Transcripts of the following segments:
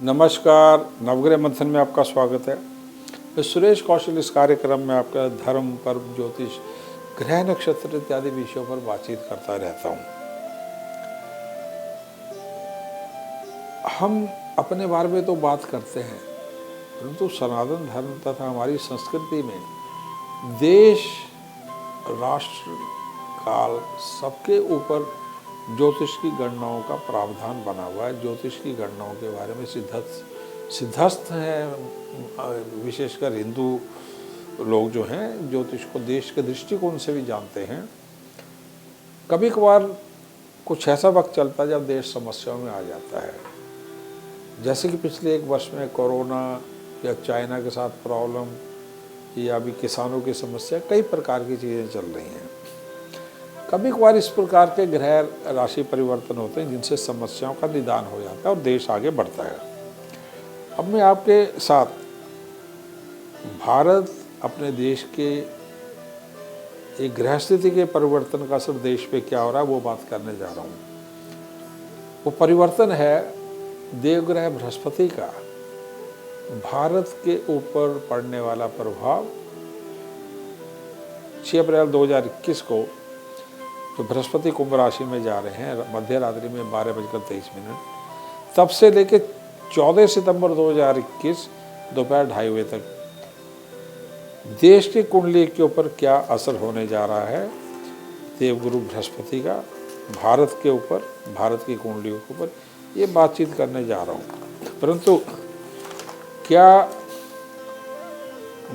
नमस्कार, नवग्रह मंथन में आपका स्वागत है। मैं सुरेश कौशल इस कार्यक्रम में आपका धर्म, पर्व, ज्योतिष, ग्रह, नक्षत्र इत्यादि विषयों पर बातचीत करता रहता हूँ। हम अपने बारे में तो बात करते हैं, परंतु सनातन धर्म तथा हमारी संस्कृति में देश, राष्ट्र, काल सबके ऊपर ज्योतिष की गणनाओं का प्रावधान बना हुआ है। ज्योतिष की गणनाओं के बारे में सिद्धस्थ हैं, विशेषकर हिंदू लोग जो हैं ज्योतिष को देश के दृष्टिकोण से भी जानते हैं। कभी कभार कुछ ऐसा वक्त चलता है जब देश समस्याओं में आ जाता है, जैसे कि पिछले एक वर्ष में कोरोना या चाइना के साथ प्रॉब्लम या अभी किसानों की समस्या, कई प्रकार की चीज़ें चल रही हैं। कभी कभार इस प्रकार के ग्रह राशि परिवर्तन होते हैं जिनसे समस्याओं का निदान हो जाता है और देश आगे बढ़ता है। अब मैं आपके साथ भारत अपने देश के एक ग्रह स्थिति के परिवर्तन का असर देश पे क्या हो रहा है वो बात करने जा रहा हूँ। वो परिवर्तन है देवग्रह बृहस्पति का भारत के ऊपर पड़ने वाला प्रभाव। 6 अप्रैल 2021 को तो बृहस्पति कुंभ राशि में जा रहे हैं मध्य रात्रि में 12:23, तब से लेकर 14 सितंबर 2021 दोपहर 2:30 बजे तक देश की कुंडली के ऊपर क्या असर होने जा रहा है देवगुरु बृहस्पति का भारत के ऊपर, भारत की कुंडलियों के ऊपर, ये बातचीत करने जा रहा हूँ। परंतु क्या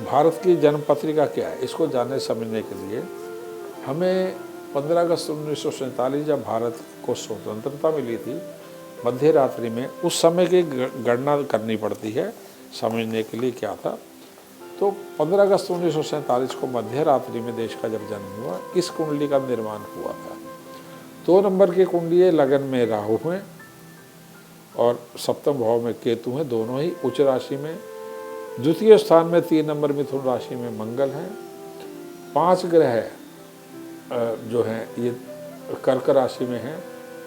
भारत की जन्म पत्रिका क्या है, इसको जानने समझने के लिए हमें 15 अगस्त 1947 जब भारत को स्वतंत्रता मिली थी मध्य रात्रि में, उस समय की गणना करनी पड़ती है समझने के लिए क्या था। तो 15 अगस्त 1947 को मध्य रात्रि में देश का जब जन्म हुआ, इस कुंडली का निर्माण हुआ था। 2 नंबर की कुंडली लगन में राहु हैं और सप्तम भाव में केतु हैं, दोनों ही उच्च राशि में। द्वितीय स्थान में 3 नंबर मिथुन राशि में मंगल हैं। 5 ग्रह जो हैं ये कर्क राशि में हैं,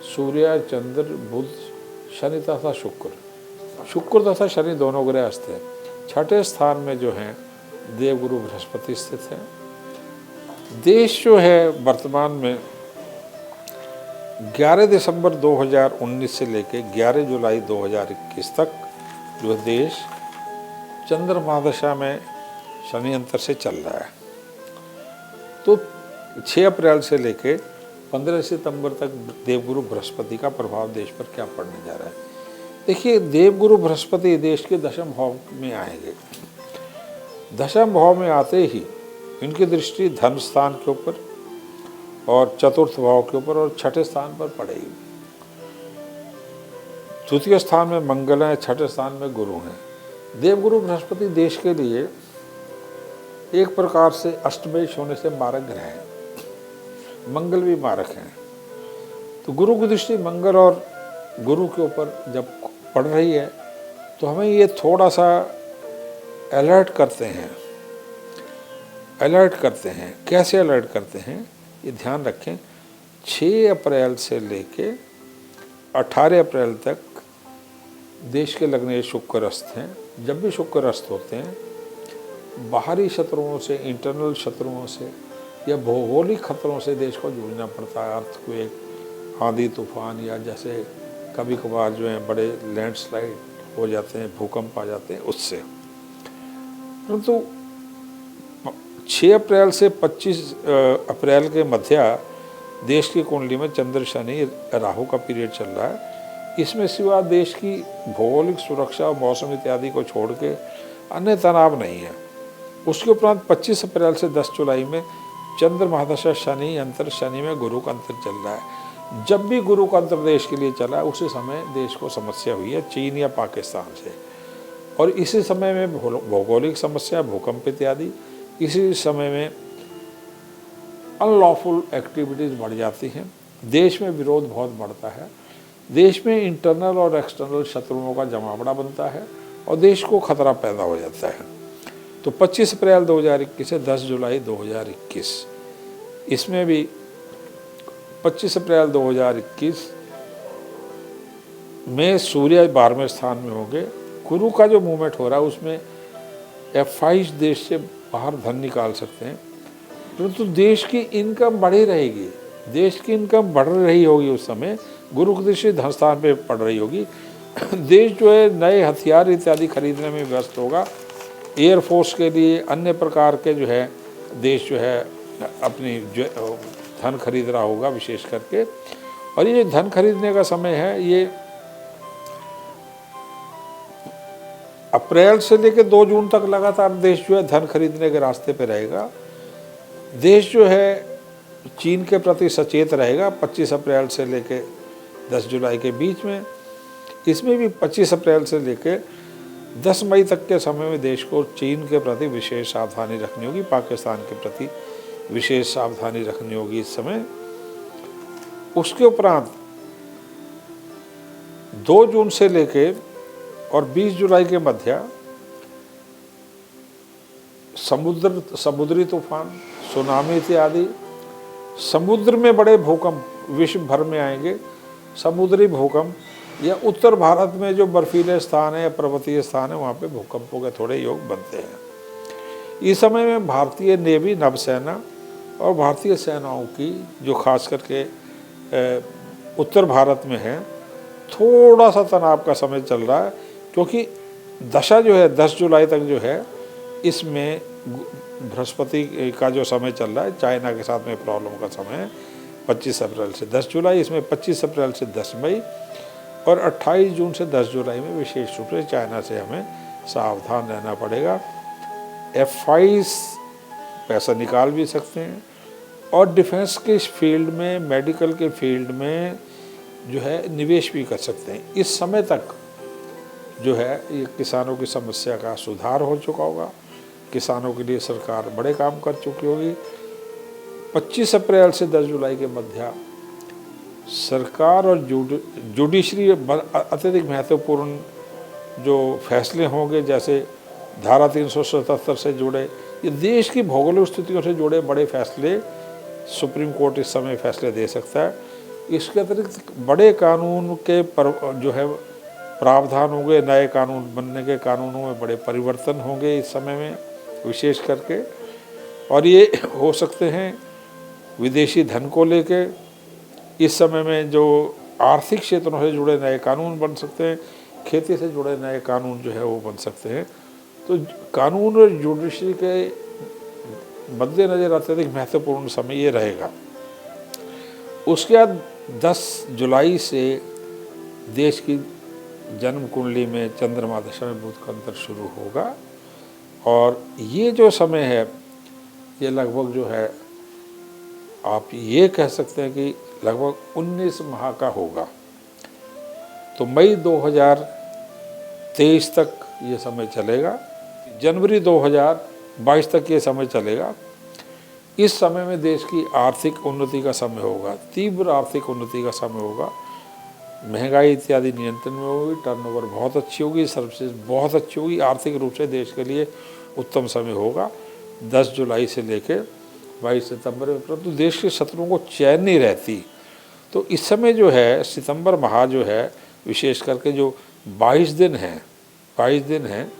सूर्य, चंद्र, बुध, शनि तथा शुक्र तथा शनि दोनों ग्रह अस्त हैं। 6ठे स्थान में जो हैं देवगुरु बृहस्पति स्थित हैं। देश जो है वर्तमान में 11 दिसंबर 2019 से लेकर 11 जुलाई 2021 तक जो देश चंद्रमा दशा में शनि अंतर से चल रहा है। तो 6 अप्रैल से लेके 15 सितंबर तक देवगुरु बृहस्पति का प्रभाव देश पर क्या पड़ने जा रहा है। देखिए, देवगुरु बृहस्पति देश के दशम भाव में आएंगे। दशम भाव में आते ही इनकी दृष्टि धन स्थान के ऊपर और चतुर्थ भाव के ऊपर और 6ठे स्थान पर पड़ेगी। द्वितीय स्थान में मंगल है, 6ठे स्थान में गुरु हैं। देवगुरु बृहस्पति देश के लिए एक प्रकार से अष्टमेश होने से मारक ग्रह हैं, मंगल भी मारक हैं। तो गुरु की दृष्टि मंगल और गुरु के ऊपर जब पड़ रही है तो हमें ये थोड़ा सा अलर्ट करते हैं। कैसे अलर्ट करते हैं ये ध्यान रखें। 6 अप्रैल से लेके 18 अप्रैल तक देश के लगने शुक्र अस्त हैं। जब भी शुक्र अस्त होते हैं, बाहरी शत्रुओं से, इंटरनल शत्रुओं से या भौगोलिक खतरों से देश को जूझना पड़ता है। अर्थक्वेक, आंधी तूफान, या जैसे कभी कभार जो है बड़े लैंडस्लाइड हो जाते हैं, भूकंप आ जाते हैं उससे। परंतु 6 अप्रैल से 25 अप्रैल के मध्य देश की कुंडली में चंद्र, शनि, राहु का पीरियड चल रहा है। इसमें सिवा देश की भौगोलिक सुरक्षा और मौसम इत्यादि को छोड़ के अन्य तनाव नहीं है। उसके उपरांत 25 अप्रैल से 10 जुलाई में चंद्र महादशा शनि अंतर, शनि में गुरु का अंतर चल रहा है। जब भी गुरु का अंतर देश के लिए चला है उसी समय देश को समस्या हुई है चीन या पाकिस्तान से, और इसी समय में भौगोलिक समस्या, भूकंप इत्यादि, इसी समय में अनलॉफुल एक्टिविटीज़ बढ़ जाती हैं। देश में विरोध बहुत बढ़ता है। देश में इंटरनल और एक्सटर्नल शत्रुओं का जमावड़ा बनता है और देश को खतरा पैदा हो जाता है। तो 25 अप्रैल 2021 से 10 जुलाई 2021, इसमें भी 25 अप्रैल 2021 में सूर्य 12वें स्थान में होंगे गुरु का जो मूवमेंट हो रहा है उसमें F22 देश से बाहर धन निकाल सकते हैं, परंतु देश की इनकम बढ़ी रहेगी, देश की इनकम बढ़ रही होगी। उस समय गुरु की दृष्टि धन स्थान पे पड़ रही होगी। देश जो है नए हथियार इत्यादि खरीदने में व्यस्त होगा। एयरफोर्स के लिए अन्य प्रकार के जो है देश जो है अपनी धन खरीद रहा होगा विशेष करके। और ये धन खरीदने का समय है, ये अप्रैल से लेकर 2 जून तक लगातार देश जो है धन खरीदने के रास्ते पे रहेगा। देश जो है चीन के प्रति सचेत रहेगा 25 अप्रैल से लेकर 10 जुलाई के बीच में। इसमें भी 25 अप्रैल से लेकर 10 मई तक के समय में देश को चीन के प्रति विशेष सावधानी रखनी होगी, पाकिस्तान के प्रति विशेष सावधानी रखनी होगी इस समय। उसके उपरांत 2 जून से लेकर और 20 जुलाई के मध्य समुद्री तूफान, सुनामी इत्यादि, समुद्र में बड़े भूकंप विश्व भर में आएंगे। समुद्री भूकंप या उत्तर भारत में जो बर्फीले स्थान है या पर्वतीय स्थान है वहाँ पे भूकंपों के थोड़े योग बनते हैं। इस समय में भारतीय नेवी, नौसेना और भारतीय सेनाओं की जो खास करके उत्तर भारत में है, थोड़ा सा तनाव का समय चल रहा है, क्योंकि दशा जो है 10 जुलाई तक जो है इसमें बृहस्पति का जो समय चल रहा है, चाइना के साथ में प्रॉब्लम का समय है 25 अप्रैल से 10 जुलाई, इसमें 25 अप्रैल से 10 मई और 28 जून से 10 जुलाई में विशेष रूप से चाइना से हमें सावधान रहना पड़ेगा। F22 पैसा निकाल भी सकते हैं और डिफेंस के फील्ड में, मेडिकल के फील्ड में जो है निवेश भी कर सकते हैं। इस समय तक जो है ये किसानों की समस्या का सुधार हो चुका होगा, किसानों के लिए सरकार बड़े काम कर चुकी होगी। 25 अप्रैल से 10 जुलाई के मध्य सरकार और जुडिशरी अत्यधिक महत्वपूर्ण जो फैसले होंगे, जैसे धारा 377 से जुड़े, ये देश की भौगोलिक स्थितियों से जुड़े बड़े फैसले सुप्रीम कोर्ट इस समय फैसले दे सकता है। इसके अतिरिक्त बड़े कानून के जो है प्रावधान होंगे, नए कानून बनने के कानूनों में बड़े परिवर्तन होंगे इस समय में विशेष करके। और ये हो सकते हैं विदेशी धन को लेके, इस समय में जो आर्थिक क्षेत्रों से जुड़े नए कानून बन सकते हैं, खेती से जुड़े नए कानून जो है वो बन सकते हैं। तो कानून और जुडिशरी के मद्देनजर अत्यधिक महत्वपूर्ण समय ये रहेगा। उसके बाद 10 जुलाई से देश की जन्म कुंडली में चंद्रमा दशा में बुध का अंतर शुरू होगा और ये जो समय है ये लगभग जो है आप ये कह सकते हैं कि लगभग 19 माह का होगा। तो मई 2023 तक ये समय चलेगा, जनवरी 2022 तक ये समय चलेगा। इस समय में देश की आर्थिक उन्नति का समय होगा, तीव्र आर्थिक उन्नति का समय होगा, महंगाई इत्यादि नियंत्रण में होगी, टर्नओवर बहुत अच्छी होगी, सर्विसेज बहुत अच्छी होगी, आर्थिक रूप से देश के लिए उत्तम समय होगा 10 जुलाई से लेकर 22 सितंबर में। परंतु देश के शत्रुओं को चैन नहीं रहती, तो इस समय जो है सितंबर माह जो है विशेष करके जो 22 दिन हैं,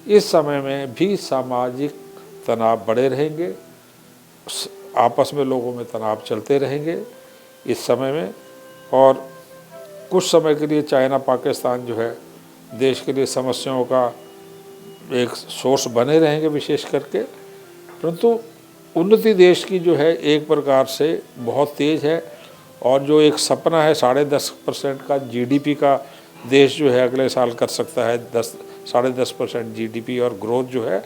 इस समय में भी सामाजिक तनाव बढ़े रहेंगे, आपस में लोगों में तनाव चलते रहेंगे इस समय में। और कुछ समय के लिए चाइना पाकिस्तान जो है देश के लिए समस्याओं का एक सोर्स बने रहेंगे विशेष करके। परंतु उन्नति देश की जो है एक प्रकार से बहुत तेज़ है और जो एक सपना है 10.5% का जीडीपी का देश जो है अगले साल कर सकता है 10.5% जीडीपी और ग्रोथ जो है,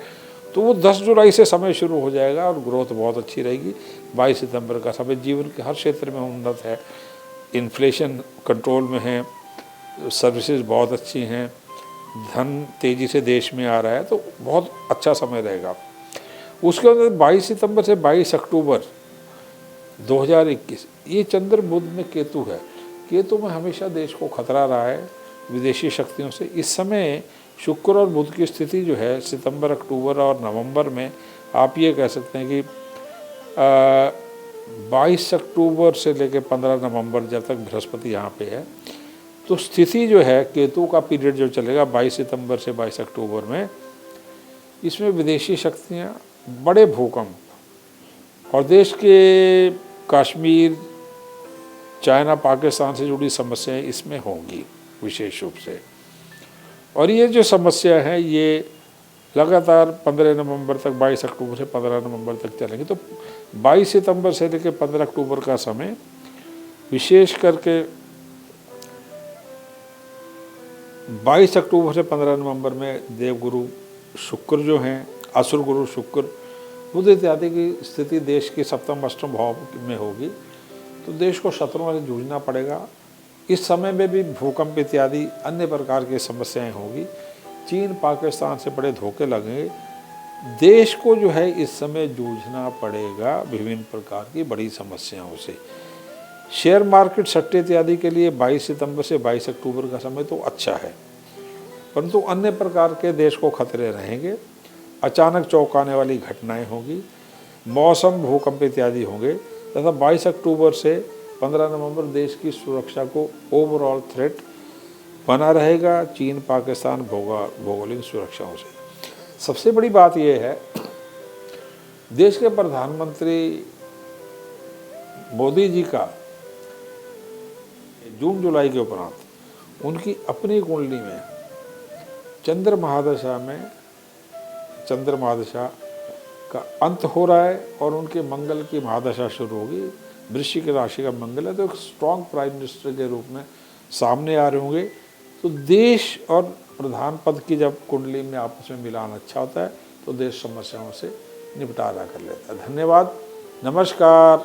तो वो 10 जुलाई से समय शुरू हो जाएगा और ग्रोथ बहुत अच्छी रहेगी। 22 सितंबर का समय जीवन के हर क्षेत्र में उन्नत है, इन्फ्लेशन कंट्रोल में है, सर्विसेज बहुत अच्छी हैं, धन तेज़ी से देश में आ रहा है, तो बहुत अच्छा समय रहेगा। उसके अंदर 22 सितंबर से 22 अक्टूबर 2021 ये चंद्र बुध में केतु है। केतु में हमेशा देश को खतरा रहा है विदेशी शक्तियों से। इस समय शुक्र और बुध की स्थिति जो है सितंबर, अक्टूबर और नवंबर में आप ये कह सकते हैं कि 22 अक्टूबर से लेकर 15 नवंबर जब तक बृहस्पति यहाँ पे है, तो स्थिति जो है केतु का पीरियड जो चलेगा 22 सितंबर से 22 अक्टूबर में, इसमें विदेशी शक्तियाँ, बड़े भूकंप और देश के कश्मीर, चाइना, पाकिस्तान से जुड़ी समस्याएं इसमें होंगी विशेष रूप से। और ये जो समस्या है ये लगातार 15 नवंबर तक, 22 अक्टूबर से 15 नवंबर तक चलेंगे। तो 22 सितंबर से लेकर 15 अक्टूबर का समय विशेष करके 22 अक्टूबर से 15 नवंबर में देवगुरु शुक्र जो हैं, असुर गुरु शुक्र, बुध इत्यादि की स्थिति देश के सप्तम अष्टम भाव में होगी। तो देश को शत्रुओं से जूझना पड़ेगा। इस समय में भी भूकंप इत्यादि अन्य प्रकार की समस्याएं होगी। चीन, पाकिस्तान से बड़े धोखे लगेंगे। देश को जो है इस समय जूझना पड़ेगा विभिन्न प्रकार की बड़ी समस्याओं से। शेयर मार्केट, सट्टे इत्यादि के लिए 22 सितंबर से 22 अक्टूबर का समय तो अच्छा है, परंतु अन्य प्रकार के देश को खतरे रहेंगे। अचानक चौंकाने वाली घटनाएं होगी, मौसम, भूकंप इत्यादि होंगे तथा 22 अक्टूबर से 15 नवंबर देश की सुरक्षा को ओवरऑल थ्रेट बना रहेगा चीन, पाकिस्तान भौगोलिक सुरक्षाओं से। सबसे बड़ी बात यह है, देश के प्रधानमंत्री मोदी जी का जून जुलाई के उपरांत उनकी अपनी कुंडली में चंद्र महादशा का अंत हो रहा है और उनके मंगल की महादशा शुरू होगी। वृश्चिक राशि का मंगल है, तो एक स्ट्रॉन्ग प्राइम मिनिस्टर के रूप में सामने आ रहे होंगे। तो देश और प्रधान पद की जब कुंडली में आपस में मिलान अच्छा होता है तो देश समस्याओं से निपटारा कर लेता है। धन्यवाद, नमस्कार।